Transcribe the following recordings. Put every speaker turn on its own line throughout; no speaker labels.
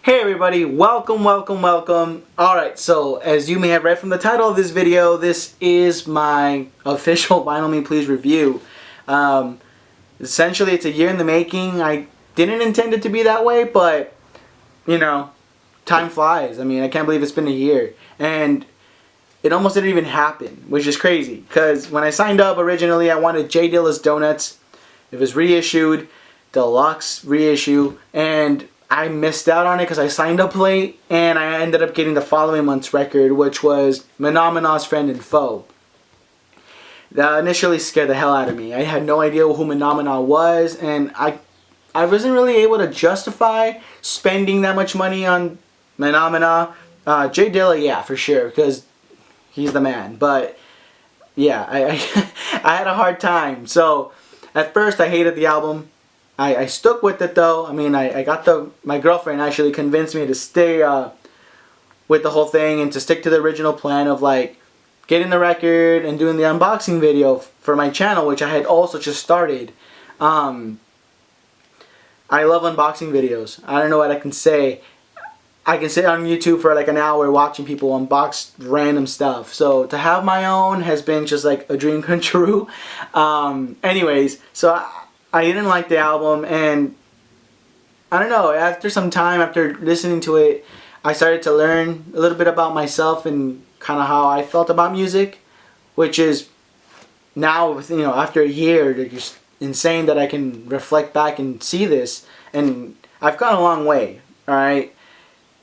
Hey everybody, welcome. Alright, so as you may have read from the title of this video, this is my official Vinyl Me Please review. Essentially it's a year in the making. I didn't intend it to be that way, but you know, time flies. I mean, I can't believe it's been a year. And it almost didn't even happen, which is crazy. Because when I signed up originally, I wanted J Dilla's Donuts. It was reissued, deluxe reissue, and I missed out on it because I signed up late, and I ended up getting the following month's record, which was Menomeno's Friend and Foe. That initially scared the hell out of me. I had no idea who Menomeno was, and I wasn't really able to justify spending that much money on Menomeno. J Dilla, yeah, for sure, because he's the man. But yeah, I I had a hard time. So at first I hated the album. I stuck with it though. I mean, I got my girlfriend actually convinced me to stay with the whole thing and to stick to the original plan of like getting the record and doing the unboxing video for my channel, which I had also just started. I love unboxing videos. I don't know what I can say. I can sit on YouTube for like an hour watching people unbox random stuff. So to have my own has been just like a dream come true. Anyways, so I didn't like the album, and I don't know, after some time, after listening to it, I started to learn a little bit about myself and kind of how I felt about music, which is now, you know, after a year, they're just insane that I can reflect back and see this, and I've gone a long way, alright?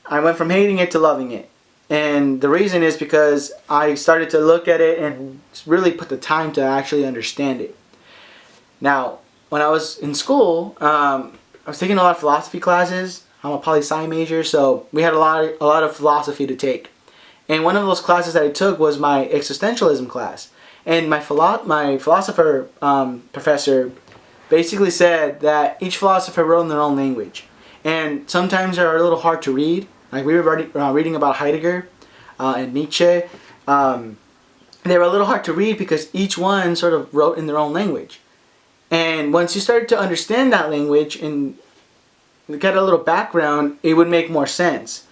I went from hating it to loving it, and the reason is because I started to look at it and really put the time to actually understand it. Now, when I was in school, I was taking a lot of philosophy classes. I'm a poli-sci major, so we had a lot of philosophy to take. And one of those classes that I took was my existentialism class. And my philosopher professor basically said that each philosopher wrote in their own language. And sometimes they're a little hard to read. Like we were reading about Heidegger and Nietzsche. They were a little hard to read because each one sort of wrote in their own language. And once you started to understand that language and get a little background, it would make more sense.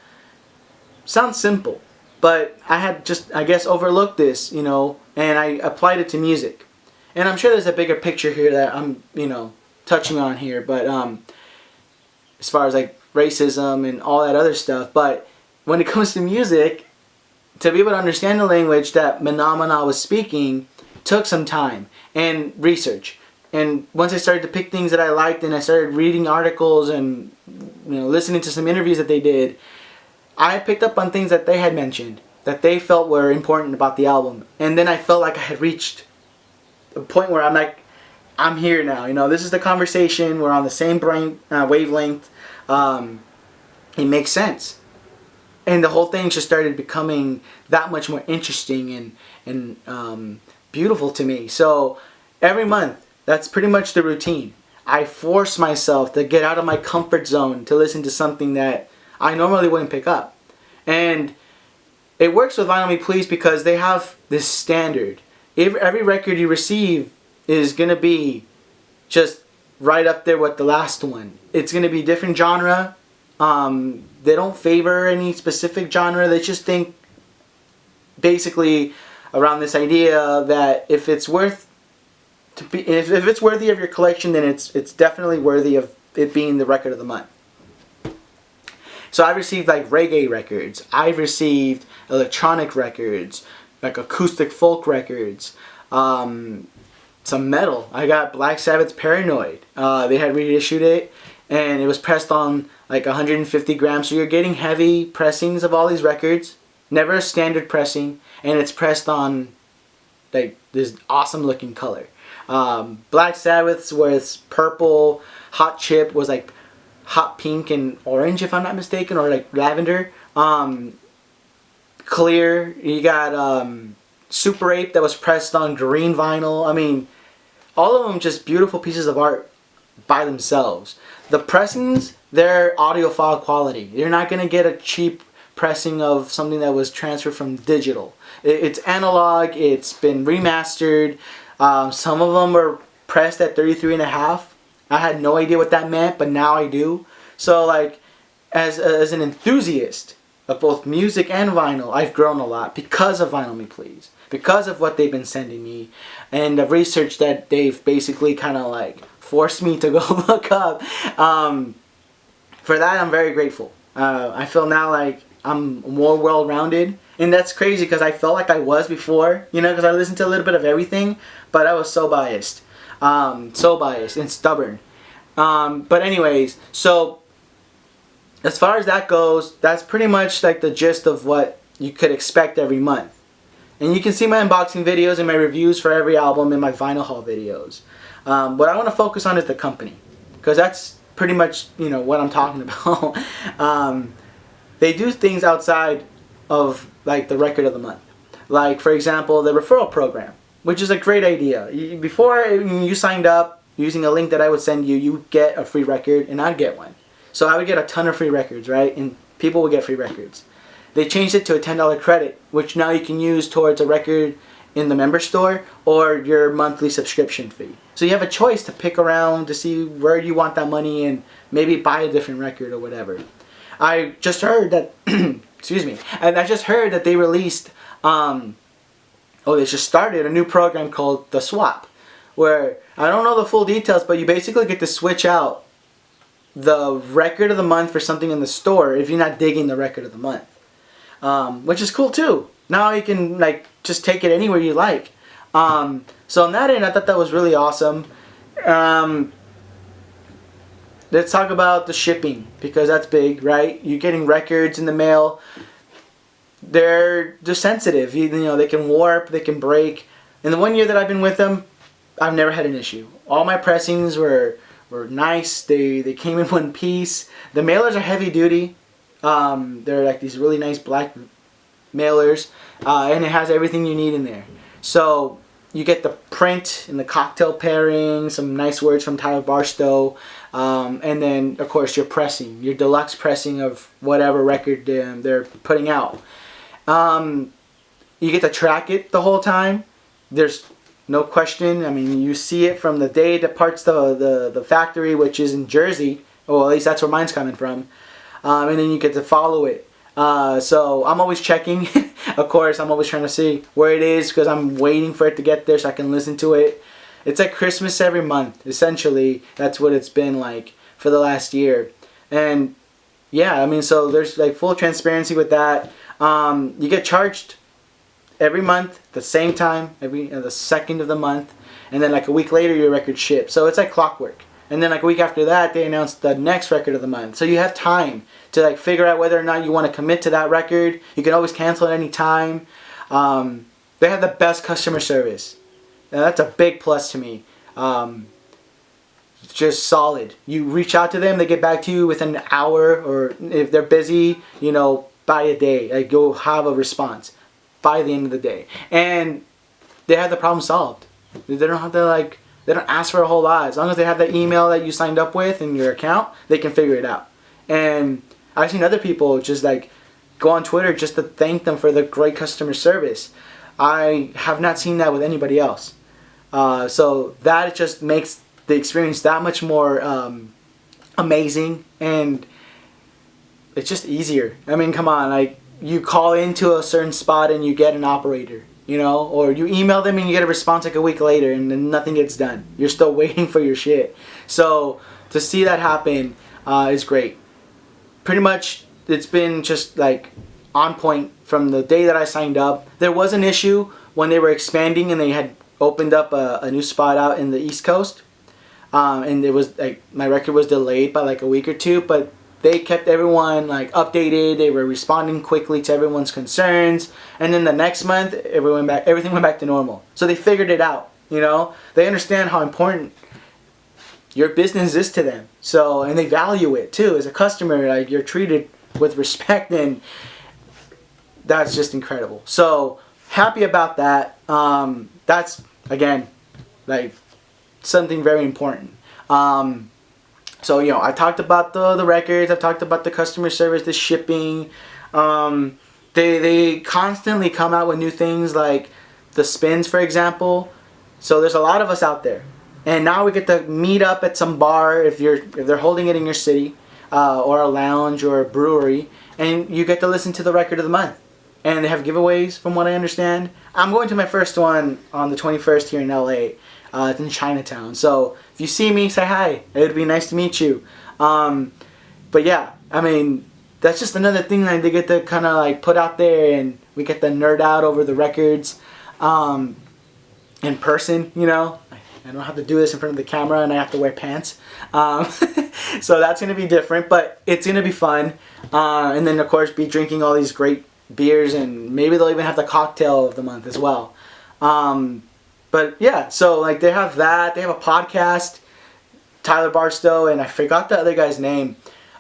Sounds simple, but I had just, I guess, overlooked this, you know, and I applied it to music. And I'm sure there's a bigger picture here that I'm, you know, touching on here, but as far as like racism and all that other stuff. But when it comes to music, to be able to understand the language that Menomeno was speaking took some time and research. And once I started to pick things that I liked and I started reading articles and, you know, listening to some interviews that they did, I picked up on things that they had mentioned that they felt were important about the album. And then I felt like I had reached a point where I'm like, I'm here now. You know, this is the conversation. We're on the same brain wavelength. It makes sense. And the whole thing just started becoming that much more interesting and beautiful to me. So every month, that's pretty much the routine. I force myself to get out of my comfort zone to listen to something that I normally wouldn't pick up. And it works with Vinyl Me Please because they have this standard. Every record you receive is going to be just right up there with the last one. It's going to be different genre. They don't favor any specific genre. They just think basically around this idea that if it's worth if it's worthy of your collection, then it's definitely worthy of it being the record of the month. So I've received like reggae records, I've received electronic records, like acoustic folk records, some metal. I got Black Sabbath's Paranoid. They had reissued it, and it was pressed on like 150 grams. So you're getting heavy pressings of all these records, never a standard pressing, and it's pressed on like this awesome looking color. Black Sabbath's was purple, Hot Chip was like hot pink and orange if I'm not mistaken, or like lavender. Clear, you got Super 8 that was pressed on green vinyl. I mean, all of them just beautiful pieces of art by themselves. The pressings, they're audiophile quality. You're not going to get a cheap pressing of something that was transferred from digital. It's analog, it's been remastered. Some of them were pressed at 33.5. I had no idea what that meant, but now I do. So like as an enthusiast of both music and vinyl, I've grown a lot because of Vinyl Me Please, because of what they've been sending me, and the research that they've basically kind of like forced me to go look up. For that, I'm very grateful. I feel now like I'm more well-rounded, and that's crazy because I felt like I was before, you know, because I listened to a little bit of everything, but I was so biased and stubborn. But anyways, so as far as that goes, that's pretty much like the gist of what you could expect every month. And you can see my unboxing videos and my reviews for every album in my vinyl haul videos. What I want to focus on is the company, because that's pretty much, you know, what I'm talking about. They do things outside of like the record of the month. Like, for example, the Referral Program, which is a great idea. Before you signed up using a link that I would send you, you get a free record and I'd get one. So I would get a ton of free records, right? And people would get free records. They changed it to a $10 credit, which now you can use towards a record in the member store or your monthly subscription fee. So you have a choice to pick around to see where you want that money and maybe buy a different record or whatever. I just heard that, excuse me, and I just heard that they released, they just started a new program called The Swap, where I don't know the full details, but you basically get to switch out the record of the month for something in the store if you're not digging the record of the month. Which is cool too. Now you can like just take it anywhere you like. So on that end, I thought that was really awesome. Let's talk about the shipping, because that's big, right? You're getting records in the mail. They're sensitive. You know, they can warp, they can break. In the 1 year that I've been with them, I've never had an issue. All my pressings were nice. They came in one piece. The mailers are heavy duty. They're like these really nice black mailers, and it has everything you need in there. So you get the print and the cocktail pairing, some nice words from Tyler Barstow, and then of course your pressing, your deluxe pressing of whatever record they're putting out. You get to track it the whole time. There's no question. I mean, you see it from the day it departs the factory, which is in Jersey. Well, at least that's where mine's coming from. And then you get to follow it. So I'm always checking. Of course, I'm always trying to see where it is because I'm waiting for it to get there so I can listen to it. It's like Christmas every month. Essentially, that's what it's been like for the last year. And yeah, I mean, so there's like full transparency with that. You get charged every month, the same time, the second of the month, and then like a week later your record ships. So it's like clockwork. And then like a week after that, they announce the next record of the month. So you have time to like figure out whether or not you want to commit to that record. You can always cancel at any time. They have the best customer service. Now, that's a big plus to me. Just solid. You reach out to them, they get back to you within an hour, or if they're busy, you know, by a day. Like you'll have a response by the end of the day. And they have the problem solved. They don't have to they don't ask for a whole lot. As long as they have the email that you signed up with in your account, they can figure it out. And I've seen other people just like go on Twitter just to thank them for the great customer service. I have not seen that with anybody else. So that just makes the experience that much more amazing, and it's just easier. I mean, come on, like you call into a certain spot and you get an operator. You know, or you email them and you get a response like a week later and then nothing gets done. You're still waiting for your shit. So to see that happen is great. Pretty much it's been just like on point from the day that I signed up. There was an issue when they were expanding and they had opened up a new spot out in the East Coast. And it was like my record was delayed by like a week or two, but they kept everyone like updated. They were responding quickly to everyone's concerns, and then the next month, everything went back to normal. So they figured it out. You know, they understand how important your business is to them. So, and they value it too as a customer. Like you're treated with respect, and that's just incredible. So happy about that. That's again like something very important. So, you know, I talked about the records, I've talked about the customer service, the shipping. They constantly come out with new things like the spins, for example. So there's a lot of us out there. And now we get to meet up at some bar if they're holding it in your city. or a lounge or a brewery, and you get to listen to the record of the month. And they have giveaways, from what I understand. I'm going to my first one on the 21st here in LA. It's in Chinatown. So if you see me, say hi. It would be nice to meet you. But yeah, I mean, that's just another thing that they get to kind of like put out there, and we get to nerd out over the records in person, you know. I don't have to do this in front of the camera, and I have to wear pants. So that's going to be different, but it's going to be fun. And then, of course, be drinking all these great beers, and maybe they'll even have the cocktail of the month as well. But yeah, so like they have that. They have a podcast, Tyler Barstow, and I forgot the other guy's name.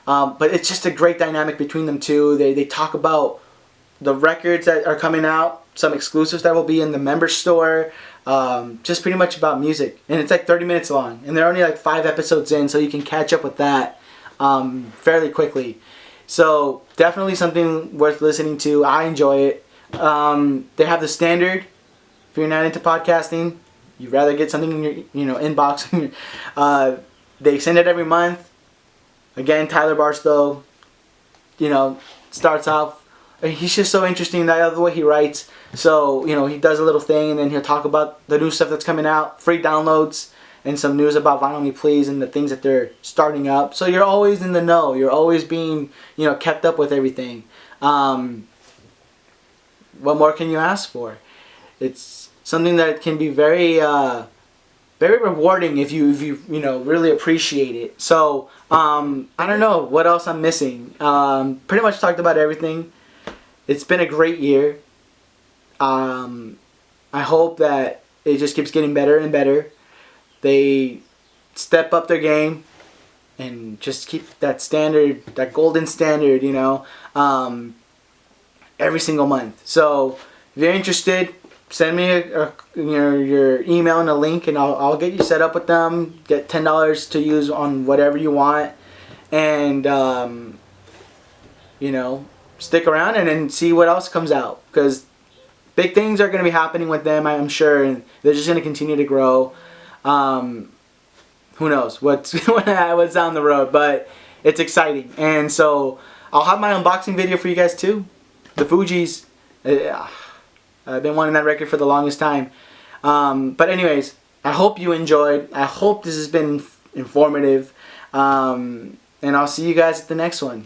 But it's just a great dynamic between them two. They talk about the records that are coming out, some exclusives that will be in the member store, just pretty much about music. And it's like 30 minutes long, and they're only like 5 episodes in, so you can catch up with that fairly quickly. So definitely something worth listening to. I enjoy it. They have the standard. If you're not into podcasting, you'd rather get something in your inbox. They send it every month. Again, Tyler Barstow, starts off. He's just so interesting. I love the way he writes. So, he does a little thing, and then he'll talk about the new stuff that's coming out, free downloads, and some news about Vinyl Me Please and the things that they're starting up. So you're always in the know. You're always being, kept up with everything. What more can you ask for? It's something that can be very, very rewarding if you really appreciate it. So I don't know what else I'm missing. Pretty much talked about everything. It's been a great year. I hope that it just keeps getting better and better. They step up their game and just keep that standard, that golden standard, every single month. So if you're interested, send me your email and a link, and I'll get you set up with them. Get $10 to use on whatever you want, and stick around and then see what else comes out, because big things are going to be happening with them, I'm sure, and they're just going to continue to grow. Who knows what's down the road, but it's exciting. And so I'll have my unboxing video for you guys too. The Fugees. I've been wanting that record for the longest time. But anyways, I hope you enjoyed. I hope this has been informative. And I'll see you guys at the next one.